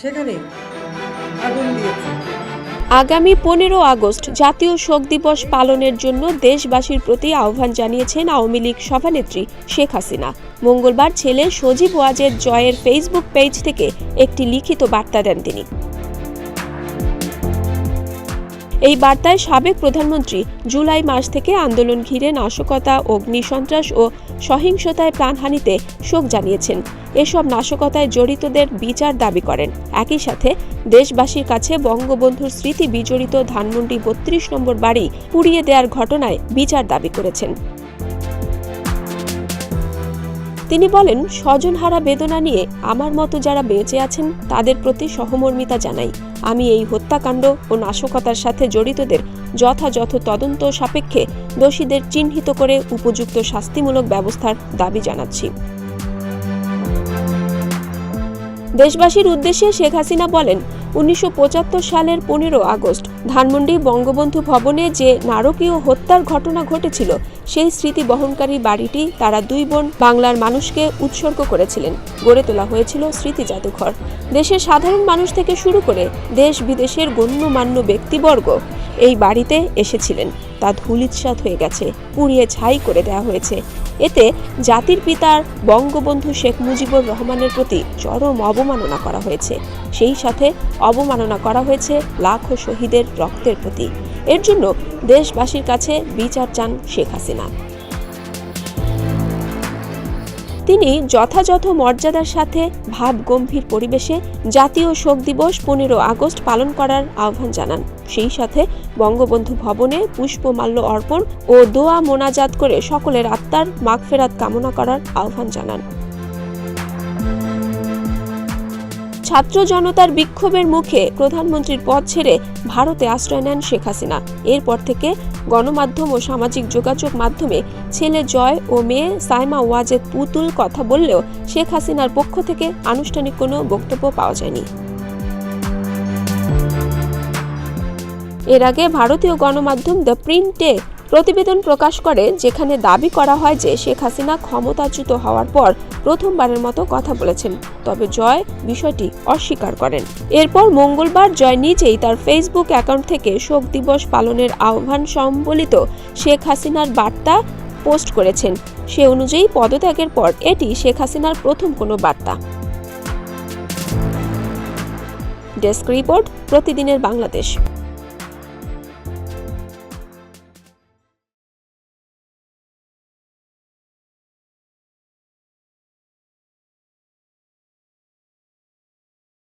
সেখানে আগুন দিয়েছে। আগামী 15 আগস্ট জাতীয় শোক দিবস পালনের জন্য দেশবাসীর প্রতি আহ্বান জানিয়েছেন আওয়ামী লীগ সভানেত্রী শেখ হাসিনা। মঙ্গলবার ছেলে সজীব ওয়াজেদ জয়ের ফেসবুক পেজ থেকে একটি লিখিত বার্তা দেন তিনি। এই বার্তায় সাবেক প্রধানমন্ত্রী জুলাই মাস থেকে আন্দোলন ঘিরে নাশকতা, অগ্নিসন্ত্রাস ও সহিংসতায় প্রাণহানিতে শোক জানিয়েছেন। এসব নাশকতায় জড়িতদের বিচার দাবি করেন। একই সাথে দেশবাসীর কাছে বঙ্গবন্ধুর স্মৃতি বিজড়িত ধানমন্ডি 32 নম্বর বাড়ি পুড়িয়ে দেওয়ার ঘটনায় বিচার দাবি করেছেন। তিনি বলেন, স্বজনহারা বেদনা নিয়ে আমার মতো যারা বেঁচে আছেন তাদের প্রতি সহমর্মিতা জানাই। আমি এই হত্যাকাণ্ড ও নাশকতার সাথে জড়িতদের যথাযথ তদন্ত সাপেক্ষে দোষীদের চিহ্নিত করে উপযুক্ত শাস্তিমূলক ব্যবস্থার দাবি জানাচ্ছি। দেশবাসীর উদ্দেশ্যে শেখ হাসিনা বলেন, 1975 সালের 15 আগস্ট ধানমন্ডি বঙ্গবন্ধু ভবনে যে নারকীয় হত্যার ঘটনা ঘটেছিল সেই স্মৃতি বহনকারী বাড়িটি তারা দুই বোন বাংলার মানুষকে উৎসর্গ করেছিলেন। গড়ে তোলা হয়েছিল স্মৃতি জাদুঘর। দেশের সাধারণ মানুষ থেকে শুরু করে দেশ বিদেশের গণ্যমান্য ব্যক্তিবর্গ এই বাড়িতে এসেছিলেন। তা ধূলিসাৎ হয়ে গেছে, পুড়িয়ে ছাই করে দেওয়া হয়েছে। এতে জাতির পিতার বঙ্গবন্ধু শেখ মুজিবুর রহমানের প্রতি চরম অবমাননা করা হয়েছে। সেই সাথে অবমাননা করা হয়েছে লাখো শহীদের রক্তের প্রতি। এর জন্য দেশবাসীর কাছে বিচার চান শেখ হাসিনা। তিনি যথাযথ মর্যাদার সাথে ভাবগম্ভীর পরিবেশে জাতীয় শোক দিবস 15 আগস্ট পালন করার আহ্বান জানান। সেই সাথে বঙ্গবন্ধু ভবনে পুষ্পমাল্য অর্পণ ও দোয়া মোনাজাত করে সকলের আত্মার মাগফিরাত কামনা করার আহ্বান জানান। ছাত্র জনতার বিক্ষোভের মুখে প্রধানমন্ত্রীর পদ ছেড়ে ভারতে আশ্রয় নেন শেখ হাসিনা। এরপর থেকে গণমাধ্যম ও সামাজিক যোগাযোগ মাধ্যমে ছেলে জয় ও মেয়ে সাইমা ওয়াজেদ পুতুল কথা বললেও শেখ হাসিনার পক্ষ থেকে আনুষ্ঠানিক কোনো বক্তব্য পাওয়া যায়নি। এর আগে ভারতীয় গণমাধ্যম দ্য প্রিন্টে প্রতিবেদন প্রকাশ করে, যেখানে দাবি করা হয় যে শেখ হাসিনা ক্ষমতাচ্যুত হওয়ার পর প্রথমবারের মতো কথা বলেছেন। তবে জয় বিষয়টি অস্বীকার করেন। এরপর মঙ্গলবার জয় নিজেই তার ফেসবুক অ্যাকাউন্ট থেকে শোক দিবস পালনের আহ্বান সম্বলিত শেখ হাসিনার বার্তা পোস্ট করেছেন। সে অনুযায়ী পদত্যাগের পর এটি শেখ হাসিনার প্রথম কোনো বার্তা। ডেস্ক রিপোর্ট, প্রতিদিনের বাংলাদেশ।